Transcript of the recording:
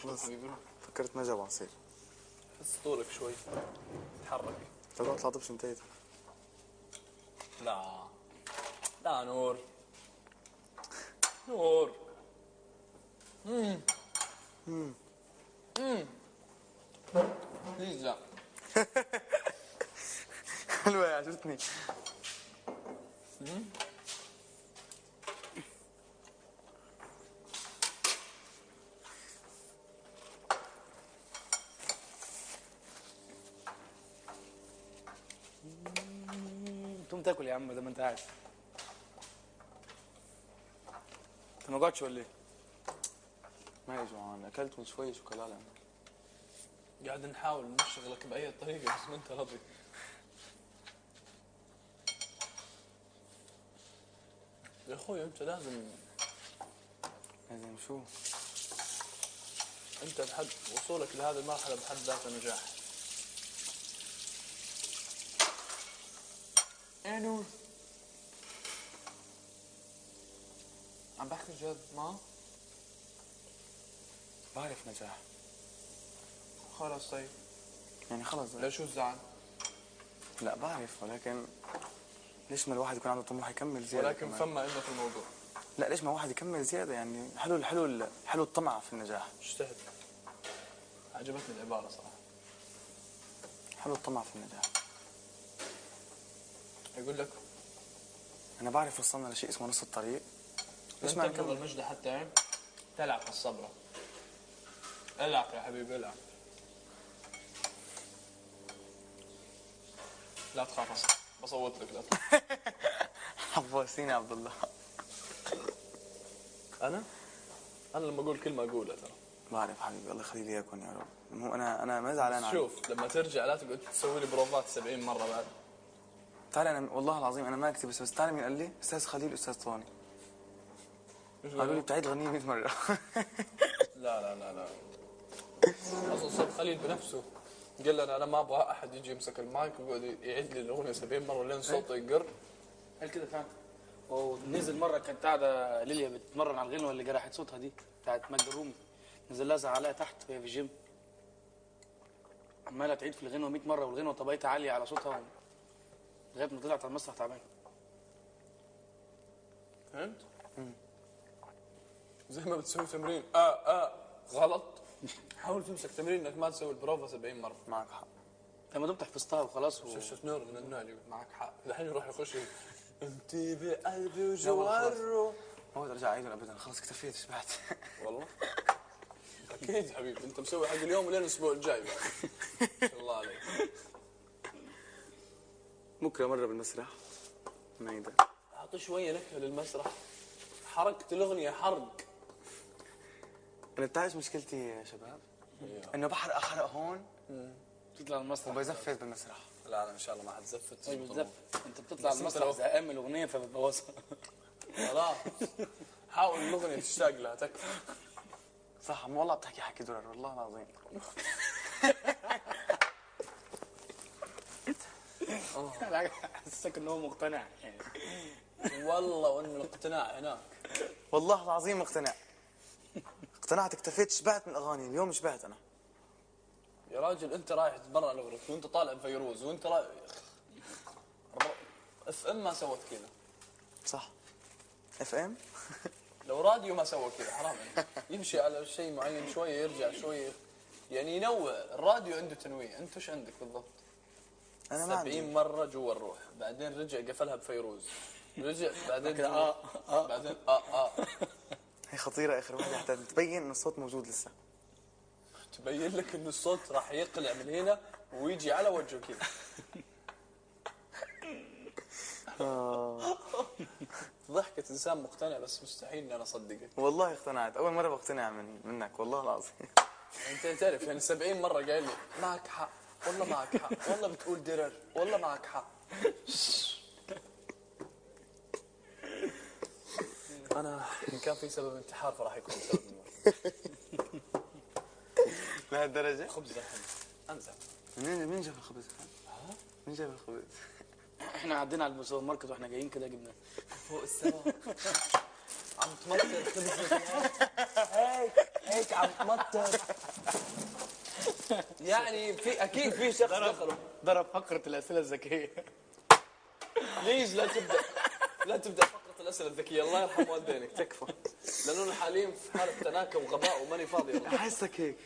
خلص حبيبي فكرت ما جاب عصير. حس طولك شوي تحرك. طب اطلع طبش انتهيت. لا لا نور نور. بليز لا. حلوة عجبتني. تقوم تاكل يا عم ده ما انت قاعد. انت ما قعدتش ولا ايه؟ ما جوعان، اكلت من شوي شوكولاته. قاعد نحاول نشغلك بأي طريقة بس ما انت راضي. يا اخوي انت لازم شو؟ انت بحد وصولك لهذه المرحلة بحد ذاته نجاح. نور عم بحكي جد ما بعرف نجاح. خلاص طيب يعني خلص. لا شو الزعل؟ لا بعرف، ولكن ليش ما الواحد يكون عنده طموح يكمل زياده؟ ولكن فما إنه في الموضوع. لا ليش ما واحد يكمل زياده؟ يعني حلو الطمع في النجاح. اجتهد. عجبتني العبارة صراحة. حلو الطمع في النجاح. يقول لك انا بعرف وصلنا لشيء اسمه نص الطريق. ليش ما لن تبلغ نكمل؟ المجد حتى تلعق الصبرة. العق يا حبيبي العق. لا تخاف اصلا بصوت لك. لا تخاف. حفظتيني يا عبد الله. انا لما اقول كلمة اقولها ترى. بعرف حبيبي، الله يخلي لي اياكم يا رب. مو انا ما زعلان عنك. شوف لما ترجع لا تقعد تسوي لي بروفات 70 مرة بعد. تعال انا والله العظيم انا ما اكتب، بس تعال مين قال لي؟ استاذ خليل استاذ طوني. قالوا لي بتعيد الغنية 100 مرة. لا لا لا لا. اصلا استاذ خليل بنفسه قال لي انا ما ابغى احد يجي يمسك المايك ويقعد يعيد لي الاغنية 70 مرة لين صوته يقر. قال كده فعلا. ونزل مره كانت قاعده ليليا بتتمرن على الغنوه اللي جرحت صوتها دي بتاعت مجد الرومي. نزل لها زعلها تحت وهي في الجيم عماله تعيد في الغنوه 100 مره، والغنوه طبيعتها عاليه على صوتها لغايه ما طلعت على المسرح تعبان. فهمت؟ زي ما بتسوي تمرين غلط. حاول تمسك تمرين انك ما تسوي البروفا 70 مرة. معك حق. لما دمت حفظتها وخلاص شفت نور من النوع اللي معك حق. الحين يروح يخش انت بقلبي وجواره. ما ارجع اعيدهم ابدا، خلص اكتفيت شبعت. والله اكيد حبيبي انت مسوي حق اليوم ولين الاسبوع الجاي. ما شاء الله عليك. بكره مره بالمسرح نايدة. اعطي شويه نكهه للمسرح. حركت الاغنيه حرق. انا بتعرف مشكلتي يا شباب؟ انه بحرق هون تطلع على المسرح وبزفت بالمسرح. لا انا ان شاء الله ما حتزفت. ايوه بتزفت. انت بتطلع على المسرح زهقان من الاغنيه فبتبوظها. خلاص حاول الاغنيه تشتاق لها تكفى. صح، مو والله بتحكي حكي درر والله العظيم. حسسك ان هو مقتنع يعني. والله وان الاقتناع هناك. والله العظيم مقتنع. اقتنعت، اكتفيت، شبعت من الاغاني. اليوم شبعت انا. يا راجل انت رايح تتبرع لغرك وانت طالع بفيروز وانت رايح اف ام ما سوت كذا. صح اف ام. لو راديو ما سوى كذا حرام يعني. يمشي على شيء معين شويه يرجع شويه يعني ينوع. الراديو عنده تنويع. انت وش عندك بالضبط؟ انا ما 70 مره جوا الروح بعدين رجع قفلها بفيروز رجع بعدين بعدين هي خطيره اخر واحده حتى تبين انه الصوت موجود لسه. تبين لك انه الصوت راح يقلع من هنا ويجي على وجهه كذا. ضحكة انسان مقتنع بس مستحيل اني انا اصدقك. والله اقتنعت، اول مره بقتنع منك والله العظيم. انت تعرف يعني 70 مره قايل لي معك حق والله معك حق والله بتقول درر والله معك حق. انا ان كان في سبب انتحار فراح يكون سبب لهالدرجه؟ خبز الحين انزل. مين جاب الخبز؟ مين جاب الخبز؟ احنا عدينا على السوبر ماركت واحنا جايين كده جبناه فوق السما عم تمطر خبز. هيك هيك عم تمطر. يعني في اكيد في شخص دخلوا. ضرب فقرة الأسئلة الذكية. بليز لا تبدا فقره الاسئله الذكيه، الله يرحم والدينك تكفى، لانه حاليا في حاله تناكب وغباء وماني فاضي. احسك هيك.